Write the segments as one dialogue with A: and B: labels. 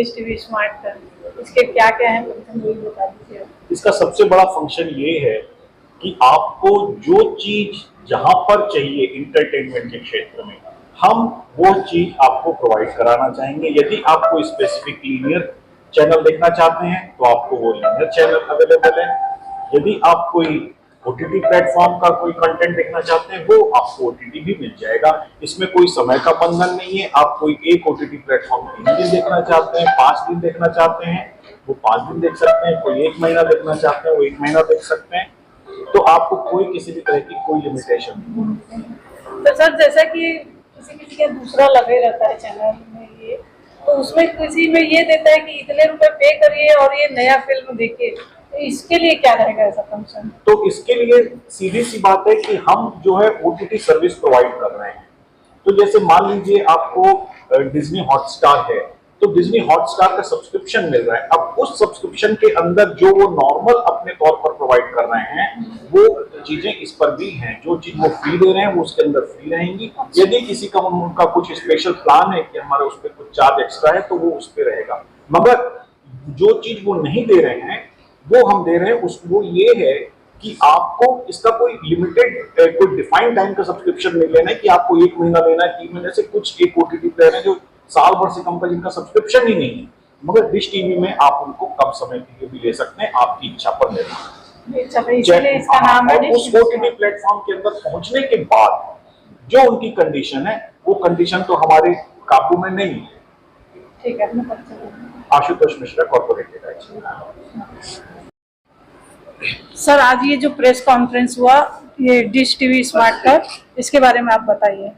A: Dish TV smart का, इसके क्या क्या है फंक्शन वही बता दीजिए।
B: इसका सबसे बड़ा फंक्शन ये है कि आपको जो चीज जहां पर चाहिए इंटरटेनमेंट के क्षेत्र में, हम वो चीज आपको प्रोवाइड कराना चाहेंगे। यदि आप कोई स्पेसिफिक लीनियर चैनल देखना चाहते हैं तो आपको वो लीनियर चैनल अवेलेबल है। यदि आप कोई ओटीटी प्लेटफॉर्म का कोई कंटेंट देखना चाहते हैं वो आपको ओटीटी भी मिल जाएगा। इसमें कोई समय का बंधन नहीं है। आप कोई एक ओटीटी प्लेटफॉर्म 3 दिन देखना चाहते हैं, 5 दिन देखना चाहते हैं वो 5 दिन देख सकते हैं, कोई 1 महीना देखना चाहते हैं वो 1 महीना देख सकते हैं। तो आपको कोई किसी भी तरह की कोई लिमिटेशन नहीं।
A: तो सर जैसा कि किसी का दूसरा लगे रहता है चैनल में ये, तो उसमें किसी में ये देता है कि इतने रुपए पे करिए और ये नया फिल्म देखिए, तो इसके लिए क्या रहेगा ऐसा फंक्शन?
B: तो इसके लिए सीधी सी बात है कि हम जो है ओटीटी सर्विस प्रोवाइड कर रहे हैं। तो जैसे मान लीजिए आपको डिज्नी हॉटस्टार है, तो डिज्नी हॉटस्टार का सब्सक्रिप्शन मिल रहा है। अब उस सब्सक्रिप्शन के अंदर जो वो नॉर्मल अपने तौर पर प्रोवाइड कर रहे हैं वो चीजें इस पर भी हैं। जो चीज वो फ्री दे रहे हैं वो उसके अंदर फ्री रहेंगी। यदि किसी का उनका कुछ स्पेशल प्लान है कि हमारा उस पर कुछ चार्ज एक्स्ट्रा है तो वो उस पर रहेगा। मगर जो चीज वो नहीं दे रहे हैं वो हम दे रहे हैं, वो ये है कि आपको इसका कोई लिमिटेड कोई डिफाइंड टाइम का सब्सक्रिप्शन नहीं लेना है कि आपको 1 महीना लेना है, 3 महीने से। कुछ एक ओटीटी प्लेयर है जो साल भर से कम का जिनका सब्सक्रिप्शन ही नहीं है, मगर डिश टीवी में आप उनको कम समय के लिए भी ले सकते हैं, आपकी इच्छा पर निर्भर।
A: इसका नाम है
B: उस ओटीटी प्लेटफॉर्म के अंदर पहुंचने के बाद जो उनकी कंडीशन है वो कंडीशन तो हमारे काबू में नहीं है।
A: ठीक है।
B: Ashutosh Mishra, corporate data.
A: Sir आज ये जो प्रेस कॉन्फ्रेंस हुआ ये डिश टीवी स्मार्ट का, इसके बारे में आप बताइए।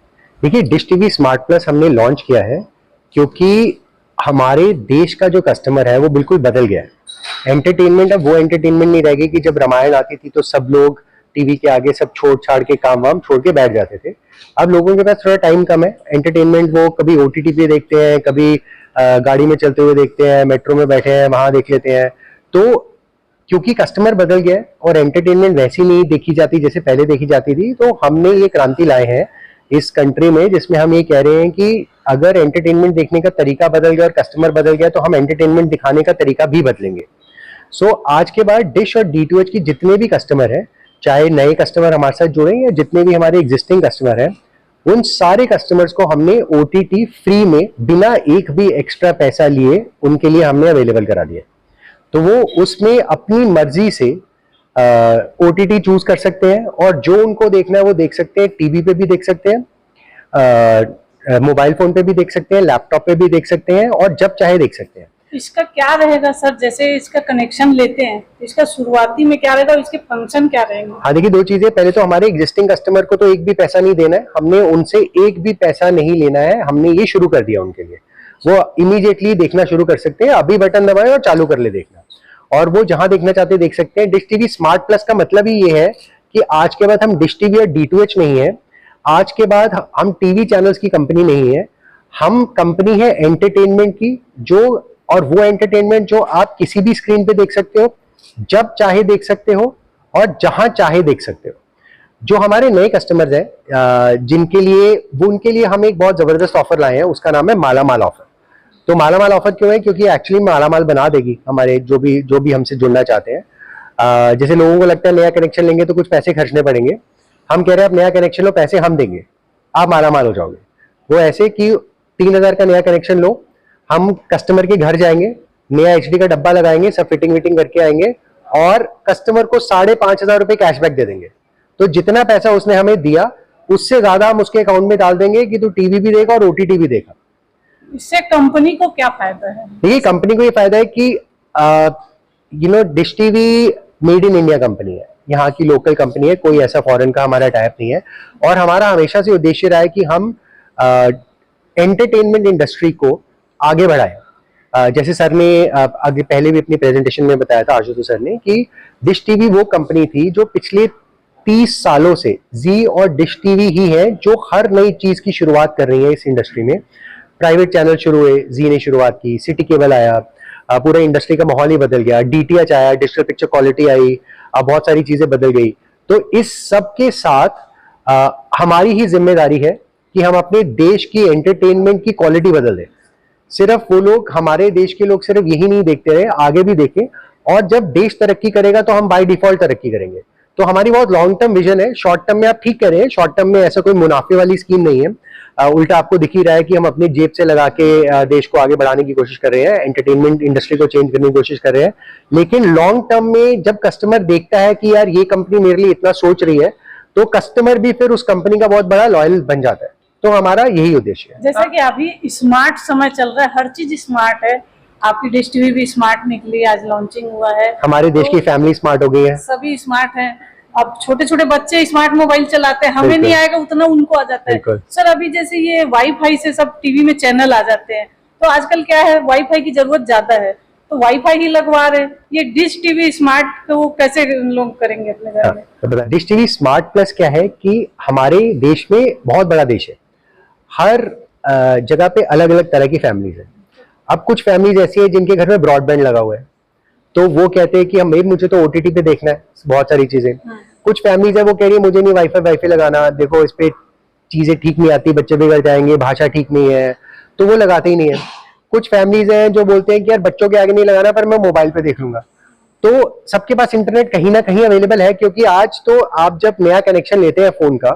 C: देखिए, डिश टीवी स्मार्ट प्लस हमने लॉन्च किया है क्योंकि हमारे देश का जो कस्टमर है वो बिल्कुल बदल गया है। एंटरटेनमेंट अब वो एंटरटेनमेंट नहीं रह गई कि जब रामायण आती थी तो सब लोग टीवी के आगे सब छोड़ छाड़ के काम वाम छोड़ के बैठ जाते थे। अब लोगों के पास थोड़ा टाइम कम है। एंटरटेनमेंट वो कभी ओटीटी पे देखते हैं, कभी गाड़ी में चलते हुए देखते हैं, मेट्रो में बैठे हैं वहां देख लेते हैं। तो क्योंकि कस्टमर बदल गया है और एंटरटेनमेंट वैसी नहीं देखी जाती जैसे पहले देखी जाती थी, तो हमने ये क्रांति लाए हैं इस कंट्री में जिसमें हम ये कह रहे हैं कि अगर एंटरटेनमेंट देखने का तरीका बदल गया और कस्टमर बदल गया तो हम एंटरटेनमेंट दिखाने का तरीका भी बदलेंगे। सो आज के बाद डिश और D2H की जितने भी कस्टमर हैं, चाहे नए कस्टमर हमारे साथ जुड़े या जितने भी हमारे एग्जिस्टिंग कस्टमर हैं, उन सारे कस्टमर्स को हमने OTT फ्री में बिना एक भी एक्स्ट्रा पैसा लिए उनके लिए हमने अवेलेबल करा दिया। तो वो उसमें अपनी मर्जी से OTT चूज कर सकते हैं और जो उनको देखना है वो देख सकते हैं। टीवी पे भी देख सकते हैं, मोबाइल फोन पे भी देख सकते हैं, लैपटॉप पे भी देख सकते हैं और जब चाहे देख सकते हैं।
A: इसका क्या रहेगा सर, जैसे इसका कनेक्शन लेते हैं इसका शुरुआती में क्या रहेगा और इसके फंक्शन क्या रहेंगे?
C: हाँ देखिए, दो चीजें। पहले तो हमारे एग्जिस्टिंग कस्टमर को तो एक भी पैसा नहीं देना है, हमने उनसे एक भी पैसा नहीं लेना है। हमने ये शुरू कर दिया उनके लिए, वो इमीडिएटली देखना शुरू कर सकते हैं। अभी बटन दबाएं और चालू कर ले देखना, और वो जहां देखना चाहते हैं देख सकते हैं। डिश टीवी स्मार्ट प्लस का मतलब ही ये है कि आज के बाद हम डिश टीवी और D2H नहीं है। आज के बाद हम टीवी चैनल्स की कंपनी नहीं है, हम कंपनी है एंटरटेनमेंट की। जो और वो एंटरटेनमेंट जो आप किसी भी स्क्रीन पे देख सकते हो, जब चाहे देख सकते हो और जहां चाहे देख सकते हो। जो हमारे नए कस्टमर्स हैं जिनके लिए उनके लिए हम एक बहुत जबरदस्त ऑफर लाए हैं, उसका नाम है माला माल ऑफर। तो माला माल ऑफर क्यों है? क्योंकि एक्चुअली माला माल बना देगी हमारे जो भी हमसे जुड़ना चाहते हैं। जैसे लोगों को लगता है नया कनेक्शन लेंगे तो कुछ पैसे खर्चने पड़ेंगे, हम कह रहे हैं आप नया कनेक्शन लो, पैसे हम देंगे, आप माला माल हो जाओगे। वो ऐसे कि 3000 का नया कनेक्शन लो, हम कस्टमर के घर जाएंगे, नया HD का डब्बा लगाएंगे, सब फिटिंग विटिंग करके आएंगे और कस्टमर को 5,500 रुपए कैशबैक दे देंगे। तो जितना पैसा उसने हमें दिया उससे ज्यादा हम उसके अकाउंट में डाल देंगे कि तू टीवी भी देगा और OTT भी देगा।
A: इससे कंपनी को क्या फायदा है?
C: देखिए, कंपनी को ये फायदा है कि dish TV made in India company है, यहाँ की लोकल कंपनी है, कोई ऐसा फॉरेन का हमारा टाइप नहीं है। और हमारा हमेशा से उद्देश्य रहा है कि हम एंटरटेनमेंट इंडस्ट्री को आगे बढ़ाएं। जैसे सर ने आगे पहले भी अपनी प्रेजेंटेशन में बताया था, आशुतोष सर ने, कि डिश टीवी वो कंपनी थी जो पिछले 30 सालों से जी और डिश टीवी ही है जो हर नई चीज की शुरुआत कर रही है इस इंडस्ट्री में। प्राइवेट चैनल शुरू हुए, जी ने शुरुआत की, सिटी केबल आया, पूरा इंडस्ट्री का माहौल ही बदल गया, DTH आया, डिजिटल पिक्चर क्वालिटी आई, बहुत सारी चीजें बदल गई। तो इस सब के साथ हमारी ही जिम्मेदारी है कि हम अपने देश की एंटरटेनमेंट की क्वालिटी बदल दें। सिर्फ वो लोग, हमारे देश के लोग सिर्फ यही नहीं देखते रहे, आगे भी देखें। और जब देश तरक्की करेगा तो हम बाय डिफॉल्ट तरक्की करेंगे। तो हमारी बहुत लॉन्ग टर्म विजन है। शॉर्ट टर्म में आप ठीक कह रहे हैं, शॉर्ट टर्म में ऐसा कोई मुनाफे वाली स्कीम नहीं है। उल्टा आपको दिख ही रहा है कि हम अपनी जेब से लगा के देश को आगे बढ़ाने की कोशिश कर रहे हैं, एंटरटेनमेंट इंडस्ट्री को चेंज करने की कोशिश कर रहे हैं। लेकिन लॉन्ग टर्म में जब कस्टमर देखता है कि यार ये कंपनी मेरे लिए इतना सोच रही है, तो कस्टमर भी फिर उस कंपनी का बहुत बड़ा लॉयल बन जाता है। तो हमारा यही उद्देश्य है।
A: जैसा कि अभी स्मार्ट समय चल रहा है, हर चीज स्मार्ट है। आपकी डिश टीवी भी स्मार्ट निकली, आज लॉन्चिंग हुआ है।
C: हमारे देश की फैमिली स्मार्ट हो गई है,
A: सभी स्मार्ट हैं। अब छोटे छोटे बच्चे स्मार्ट मोबाइल चलाते हैं, हमें
C: बिल्कुल।
A: नहीं आएगा उतना, उनको आ जाता है।
C: बिल्कुल।
A: सर अभी जैसे ये वाईफाई से सब टीवी में चैनल आ जाते हैं, तो आजकल क्या है, वाईफाई की जरूरत ज्यादा है, तो वाईफाई ही लगवा रहे हैं। ये डिश टीवी स्मार्ट तो कैसे लोग करेंगे अपने घर में?
C: तो डिश टीवी स्मार्ट प्लस क्या है कि हमारे देश में बहुत बड़ा देश है, हर जगह पे अलग अलग तरह की फैमिलीज है। अब कुछ फैमिलीज ऐसी है जिनके घर में ब्रॉडबैंड लगा हुआ है, तो वो कहते हैं कि हम मुझे तो ओटीटी पे देखना है बहुत सारी चीजें। कुछ फैमिलीज है वो कह रही है मुझे नहीं वाईफाई लगाना, देखो इस पे चीजें ठीक नहीं आती, बच्चे बिगड़ जाएंगे, भाषा ठीक नहीं है, तो वो लगाते ही नहीं है। कुछ फैमिलीज हैं जो बोलते हैं कि यार बच्चों के आगे नहीं लगाना, पर मैं मोबाइल पे देख लूंगा। तो सबके पास इंटरनेट कहीं ना कहीं अवेलेबल है, क्योंकि आज तो आप जब नया कनेक्शन लेते हैं फोन का,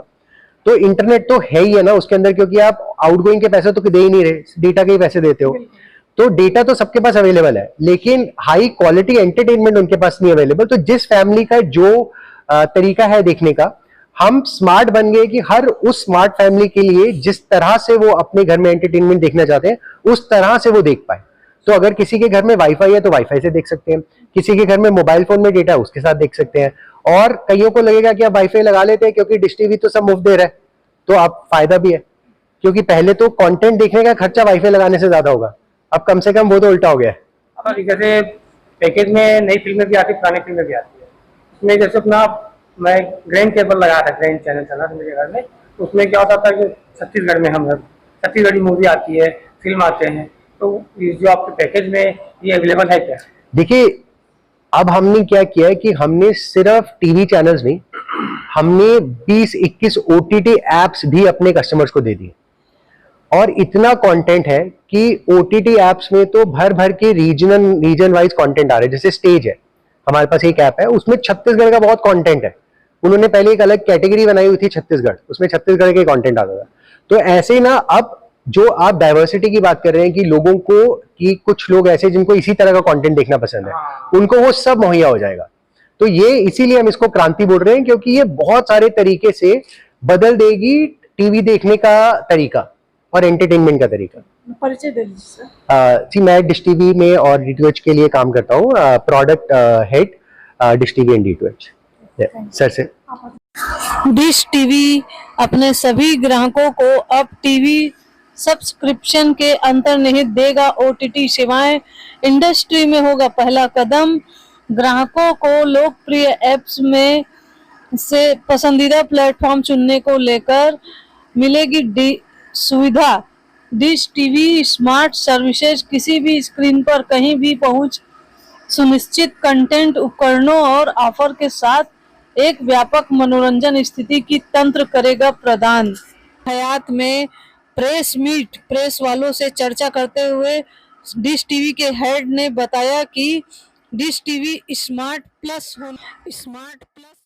C: तो इंटरनेट तो है ही है ना उसके अंदर, क्योंकि आप आउटगोइंग के पैसे तो दे ही नहीं रहे, डेटा के ही पैसे देते हो। तो डेटा तो सबके पास अवेलेबल है, लेकिन हाई क्वालिटी एंटरटेनमेंट उनके पास नहीं अवेलेबल। तो जिस फैमिली का जो तरीका है देखने का, हम स्मार्ट बन गए कि हर उस स्मार्ट फैमिली के लिए जिस तरह से वो अपने घर में एंटरटेनमेंट देखना चाहते हैं, उस तरह से वो देख पाए। तो अगर किसी के घर में वाईफाई है तो वाईफाई से देख सकते हैं, किसी के घर में मोबाइल फोन में डेटा है उसके साथ देख सकते हैं। और कईयों को लगेगा कि आप वाईफाई लगा लेते हैं क्योंकि डिश टीवी तो सब मुफ्त दे रहा है, तो आप फायदा भी है, क्योंकि पहले तो कंटेंट देखने का खर्चा वाईफाई लगाने से ज्यादा होगा, अब कम से कम वो तो उल्टा हो गया है।
D: अब जैसे पैकेज में नई फिल्में भी आती है, पुरानी फिल्में भी आती है। उसमें जैसे अपना मैं ग्रैंड केबल लगाया था, ग्रैंड चैनल चला था मेरे घर में, तो उसमें क्या होता था कि छत्तीसगढ़ में हम छत्तीसगढ़ी मूवी आती है, फिल्म आते हैं, तो ये जो आपके पैकेज में ये अवेलेबल है क्या?
C: देखिए, अब हमने क्या किया है कि हमने सिर्फ टीवी चैनल्स नहीं, हमने 20-21 ओटीटी एप्स भी अपने कस्टमर्स को दे दिए। और इतना कंटेंट है कि ओटीटी एप्स में तो भर भर के रीजन वाइज कंटेंट आ रहे हैं। जैसे स्टेज है, हमारे पास एक ऐप है, उसमें छत्तीसगढ़ का बहुत कंटेंट है। उन्होंने पहले एक अलग कैटेगरी बनाई हुई थी छत्तीसगढ़, उसमें छत्तीसगढ़ के कंटेंट आता था। तो ऐसे ना, अब जो आप डाइवर्सिटी की बात कर रहे हैं कि लोगों को, कि कुछ लोग ऐसे जिनको इसी तरह का कंटेंट देखना पसंद है, उनको वो सब मुहैया हो जाएगा। तो ये इसीलिए हम इसको क्रांति बोल रहे हैं, क्योंकि ये बहुत सारे तरीके से बदल देगी टीवी देखने का तरीका और एंटरटेनमेंट का तरीका।
A: परिचय दे दीजिए सर।
C: जी, मैं डिश टीवी में और डीटीएच के लिए काम करता हूँ, product head dish TV and DTH. Sir से
A: डिश टीवी अपने सभी ग्राहकों को अब टीवी सब्सक्रिप्शन के अंतर्निहित देगा ओटीटी सेवाएं। इंडस्ट्री में होगा पहला कदम। ग्राहकों को लोकप्रिय ऐप्स में से पसंदीदा प्लेटफॉर्म चुनने को लेकर मिलेगी सुविधा। डिश टीवी स्मार्ट सर्विसेज किसी भी स्क्रीन पर कहीं भी पहुंच सुनिश्चित, कंटेंट, उपकरणों और ऑफर के साथ एक व्यापक मनोरंजन स्थिति की तंत्र करेगा प्रदान। हयात में प्रेस वालों से चर्चा करते हुए डिश टीवी के हेड ने बताया कि डिश टीवी स्मार्ट प्लस